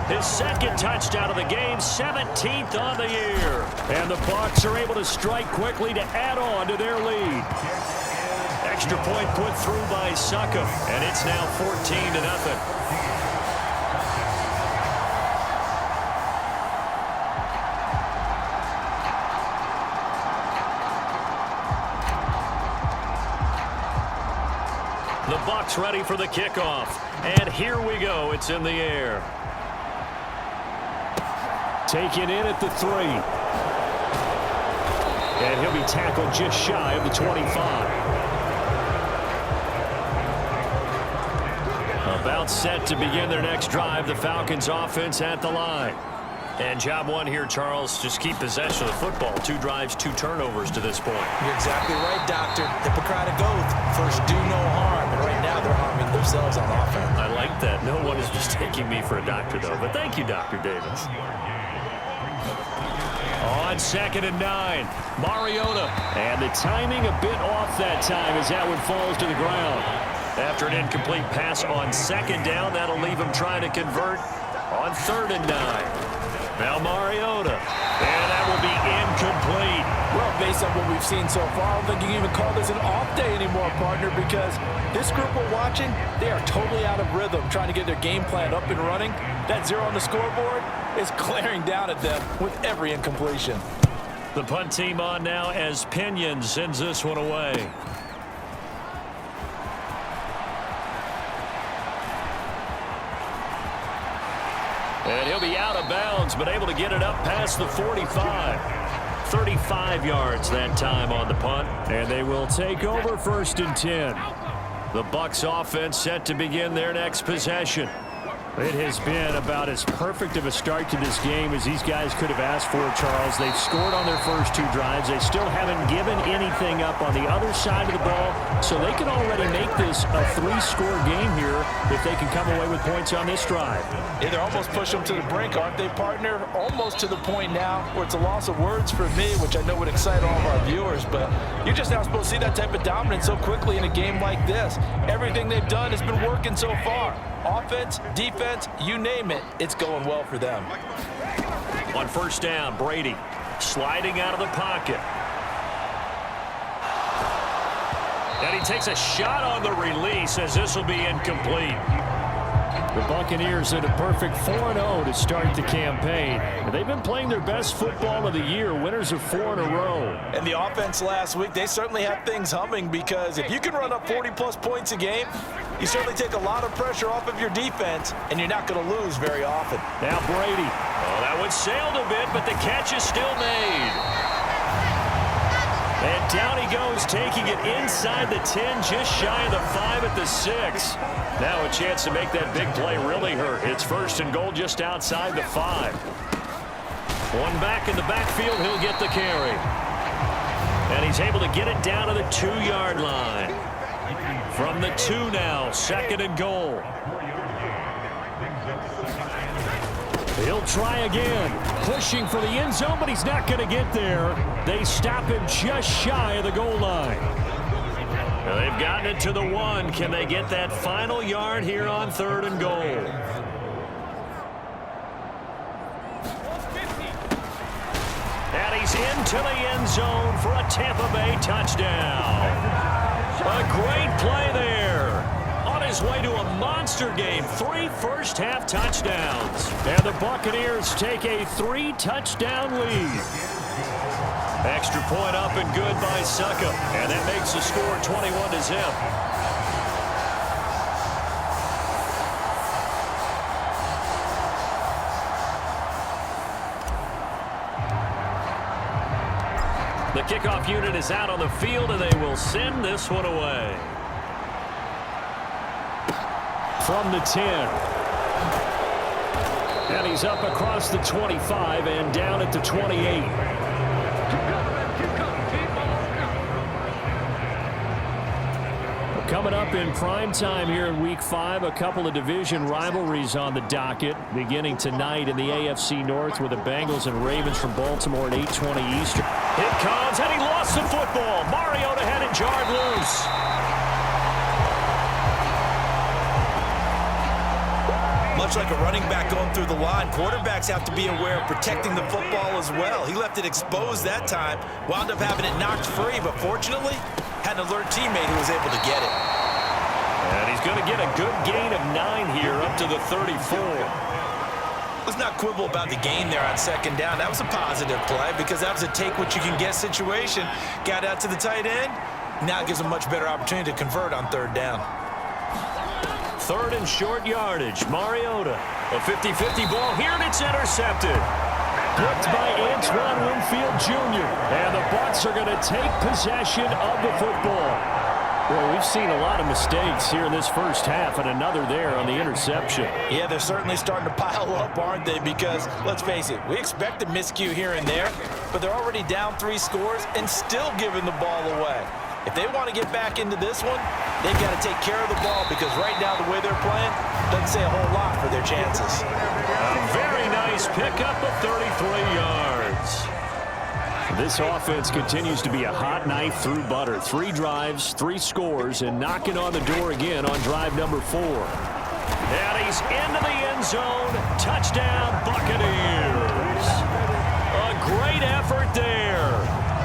His second touchdown of the game, 17th on the year. And the Bucs are able to strike quickly to add on to their lead. Extra point put through by Suckup, and it's now 14-0. The Bucs ready for the kickoff. And here we go. It's in the air. Taken in at the 3. And he'll be tackled just shy of the 25. About set to begin their next drive. The Falcons offense at the line. And job one here, Charles, just keep possession of the football. 2 drives, 2 turnovers to this point. You're exactly right, Doctor. Hippocratic oath. First, do no harm. And right now, they're harming themselves on offense. I like that. No one is mistaking me for a doctor, though. But thank you, Dr. Davis. On 2nd and 9, Mariota. And the timing a bit off that time as that one falls to the ground. After an incomplete pass on 2nd down, that'll leave him trying to convert on 3rd and 9. Now Mariota, and that will be incomplete. Well, based on what we've seen so far, I don't think you can even call this an off day anymore, partner, because this group we're watching, they are totally out of rhythm, trying to get their game plan up and running. That 0 on the scoreboard is glaring down at them with every incompletion. The punt team on now as Pinion sends this one away. And he'll be out of bounds, but able to get it up past the 45. 35 yards that time on the punt. And they will take over 1st and 10. The Bucs offense set to begin their next possession. It has been about as perfect of a start to this game as these guys could have asked for, Charles. They've scored on their first 2 drives. They still haven't given anything up on the other side of the ball, so they can already make this a 3-score game here if they can come away with points on this drive. Yeah, they're almost pushing them to the brink, aren't they, partner? Almost to the point now where it's a loss of words for me, which I know would excite all of our viewers, but you're just not supposed to see that type of dominance so quickly in a game like this. Everything they've done has been working so far. Offense, defense, you name it, it's going well for them. On 1st down, Brady sliding out of the pocket. And he takes a shot on the release as this will be incomplete. The Buccaneers at a perfect 4-0 to start the campaign. And they've been playing their best football of the year, winners of 4 in a row. And the offense last week, they certainly have things humming, because if you can run up 40-plus points a game, you certainly take a lot of pressure off of your defense, and you're not going to lose very often. Now Brady. Oh, that one sailed a bit, but the catch is still made. And down he goes, taking it inside the 10, just shy of the 5 at the 6. Now a chance to make that big play really hurt. It's 1st and goal just outside the 5. One back in the backfield, he'll get the carry. And he's able to get it down to the 2-yard line. From the 2 now, 2nd and goal. He'll try again, pushing for the end zone, but he's not going to get there. They stop him just shy of the goal line. Now they've gotten it to the 1. Can they get that final yard here on 3rd and goal? And he's into the end zone for a Tampa Bay touchdown. A great play there. On his way to a monster game. 3 first-half touchdowns. And the Buccaneers take a 3-touchdown lead. Extra point up and good by Suckup. And that makes the score 21-0. The kickoff unit is out on the field, and they will send this one away. From the 10. And he's up across the 25 and down at the 28. Coming up in prime time here in Week 5, a couple of division rivalries on the docket, beginning tonight in the AFC North with the Bengals and Ravens from Baltimore at 8:20 Eastern. It comes, and he lost the football. Mariota had it jarred loose. much like a running back going through the line, quarterbacks have to be aware of protecting the football as well. He left it exposed that time, wound up having it knocked free, but fortunately, had an alert teammate who was able to get it. And he's going to get a good gain of 9 here up to the 34. Let's not quibble about the gain there on second down. That was a positive play because that was a take-what-you-can-get situation. Got out to the tight end. Now it gives him much better opportunity to convert on third down. Third and short yardage. Mariota. A 50-50 ball here, and it's intercepted. Blocked by Antoine Winfield Jr. And the Bucs are going to take possession of the football. Well, we've seen a lot of mistakes here in this first half, and another there on the interception. Yeah, they're certainly starting to pile up, aren't they? Because, let's face it, we expect a miscue here and there, but they're already down 3 scores and still giving the ball away. If they want to get back into this one, they've got to take care of the ball because right now the way they're playing doesn't say a whole lot for their chances. A very nice pickup of 33 yards. This offense continues to be a hot knife through butter. 3 drives, 3 scores, and knocking on the door again on drive number 4. And he's into the end zone. Touchdown, Buccaneers. A great effort there.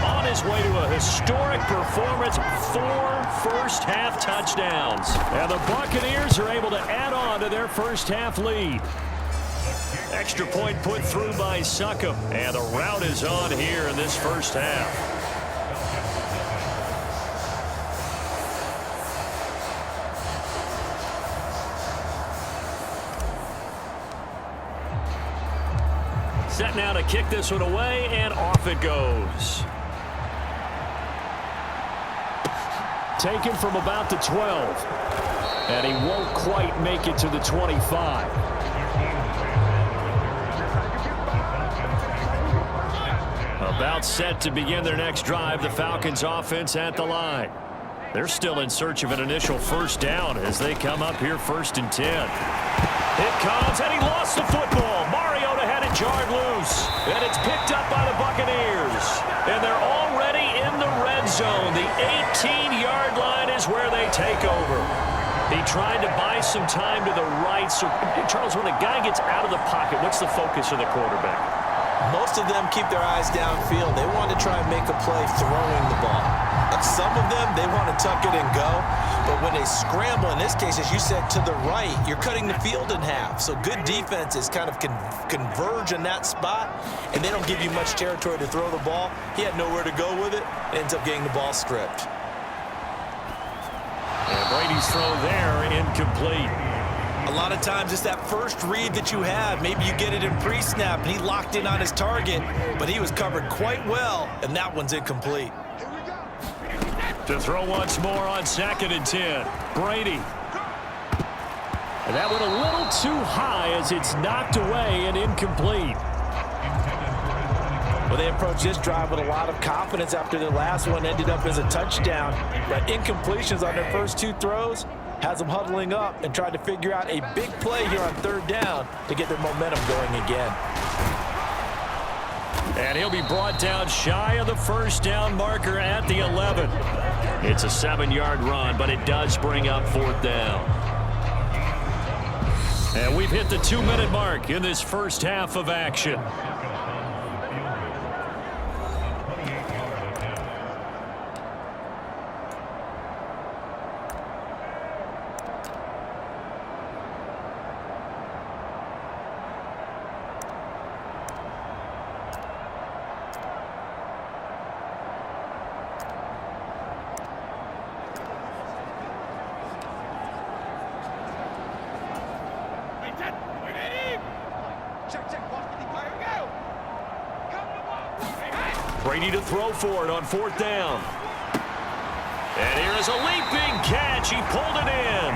On his way to a historic performance, 4 first-half touchdowns. And the Buccaneers are able to add on to their first-half lead. Extra point put through by Succop, and the route is on here in this first half. Set now to kick this one away, and off it goes. Taken from about the 12, and he won't quite make it to the 25. About set to begin their next drive, the Falcons offense at the line. They're still in search of an initial first down as they come up here 1st and 10. It comes, and he lost the football. Mariota had it jarred loose, and it's picked up by the Buccaneers. And they're already in the red zone. The 18-yard line is where they take over. He tried to buy some time to the right. So, Charles, when a guy gets out of the pocket, what's the focus of the quarterback? Most of them keep their eyes downfield. They want to try and make a play throwing the ball. Some of them, they want to tuck it and go. But when they scramble, in this case, as you said, to the right, you're cutting the field in half. So good defenses kind of converge in that spot, and they don't give you much territory to throw the ball. He had nowhere to go with it. Ends up getting the ball stripped. And Brady's throw there, incomplete. A lot of times it's that first read that you have. Maybe you get it in pre-snap, and he locked in on his target, but he was covered quite well, and that one's incomplete. To throw once more on 2nd and 10. Brady. And that went a little too high as it's knocked away and incomplete. Well, they approached this drive with a lot of confidence after their last one ended up as a touchdown. But incompletions on their first 2 throws has them huddling up and trying to figure out a big play here on 3rd down to get their momentum going again. And he'll be brought down shy of the first down marker at the 11. It's a 7-yard run, but it does bring up 4th down. And we've hit the 2-minute mark in this first half of action. Brady to throw for it on 4th down. And here is a leaping catch. He pulled it in.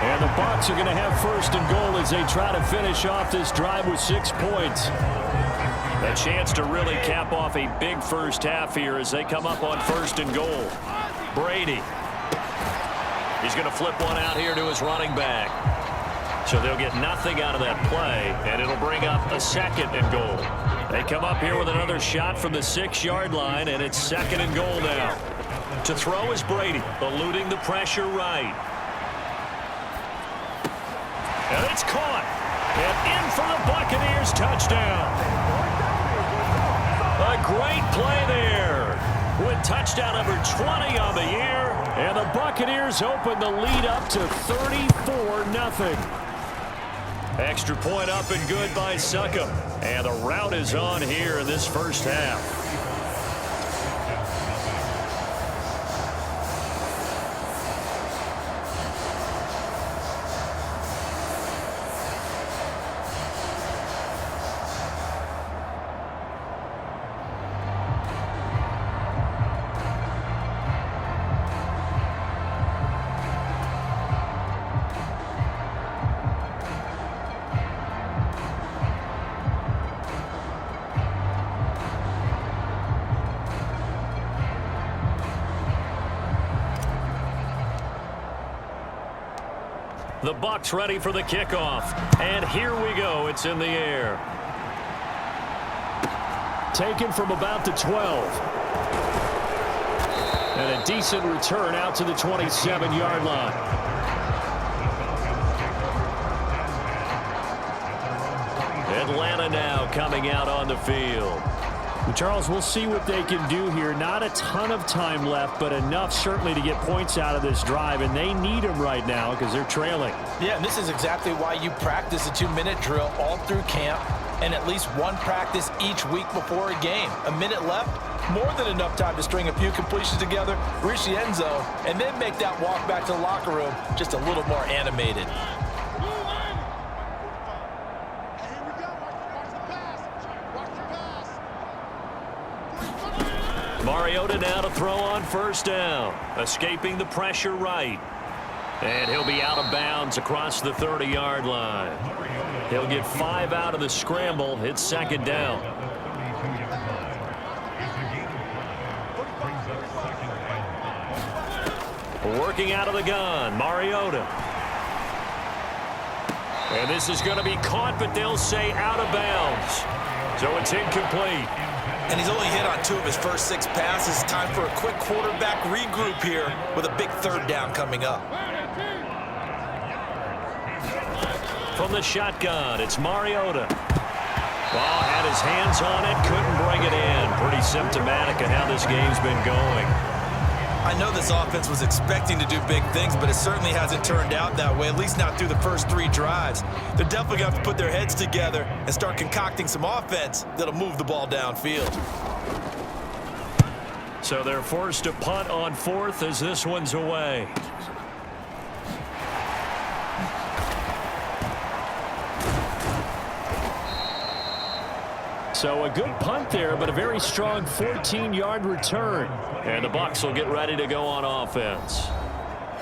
And the Bucs are going to have 1st and goal as they try to finish off this drive with 6 points. A chance to really cap off a big first half here as they come up on 1st and goal. Brady. He's going to flip one out here to his running back. So they'll get nothing out of that play, and it'll bring up a 2nd and goal. They come up here with another shot from the 6-yard line, and it's 2nd and goal now. To throw is Brady, eluding the pressure right. And it's caught. And in for the Buccaneers touchdown. A great play there with touchdown number 20 on the year. And the Buccaneers open the lead up to 34-0. Extra point up and good by Succop. And the rout is on here in this first half. The Bucs ready for the kickoff. And here we go. It's in the air. Taken from about the 12. And a decent return out to the 27-yard line. Atlanta now coming out on the field. Charles, we'll see what they can do here. Not a ton of time left, but enough certainly to get points out of this drive, and they need them right now because they're trailing. Yeah, and this is exactly why you practice a 2-minute drill all through camp and at least one practice each week before a game. A minute left, more than enough time to string a few completions together, reach the end zone, and then make that walk back to the locker room just a little more animated. Mariota now to throw on first down. Escaping the pressure right. And he'll be out of bounds across the 30-yard line. He'll get 5 out of the scramble. It's second down. Working out of the gun, Mariota. And this is going to be caught, but they'll say out of bounds. So it's incomplete. And he's only hit on 2 of his first 6 passes. Time for a quick quarterback regroup here with a big third down coming up. From the shotgun, it's Mariota. Ball had his hands on it, couldn't bring it in. Pretty symptomatic of how this game's been going. I know this offense was expecting to do big things, but it certainly hasn't turned out that way, at least not through the first 3 drives. They're definitely going to have to put their heads together and start concocting some offense that'll move the ball downfield. So they're forced to punt on 4th as this one's away. So a good punt there, but a very strong 14-yard return. And the Bucs will get ready to go on offense.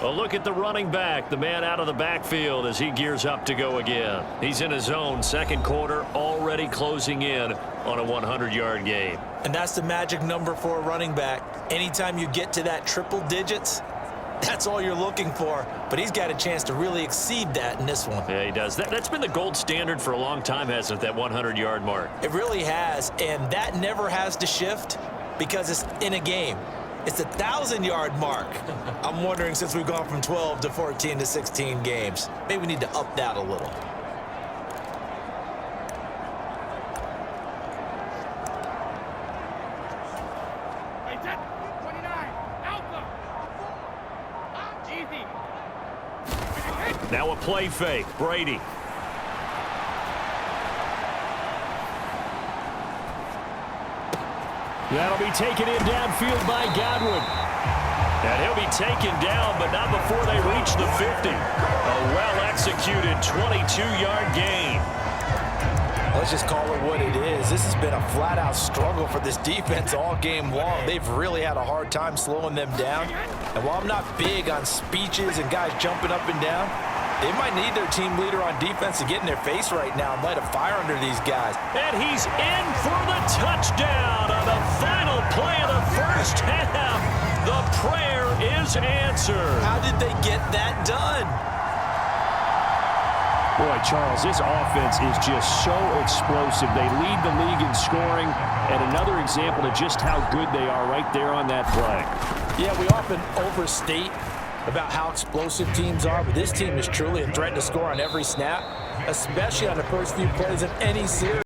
A look at the running back, the man out of the backfield as he gears up to go again. He's in his own second quarter, already closing in on a 100-yard game. And that's the magic number for a running back. Anytime you get to that triple digits, that's all you're looking for. But he's got a chance to really exceed that in this one. Yeah, he does. That's been the gold standard for a long time, hasn't it, that 100-yard mark? It really has, and that never has to shift because it's in a game. It's a 1,000-yard mark. I'm wondering, since we've gone from 12 to 14 to 16 games, maybe we need to up that a little. Now a play fake. Brady. That'll be taken in downfield by Godwin. And he'll be taken down, but not before they reach the 50. A well-executed 22-yard gain. Let's just call it what it is. This has been a flat-out struggle for this defense all game long. They've really had a hard time slowing them down. And while I'm not big on speeches and guys jumping up and down, they might need their team leader on defense to get in their face right now and light a fire under these guys. And he's in for the touchdown on the final play of the first half. The prayer is answered. How did they get that done? Boy, Charles, this offense is just so explosive. They lead the league in scoring, and another example of just how good they are right there on that play. Yeah, we often overstate about how explosive teams are, but this team is truly a threat to score on every snap. especially on the first few plays of any series.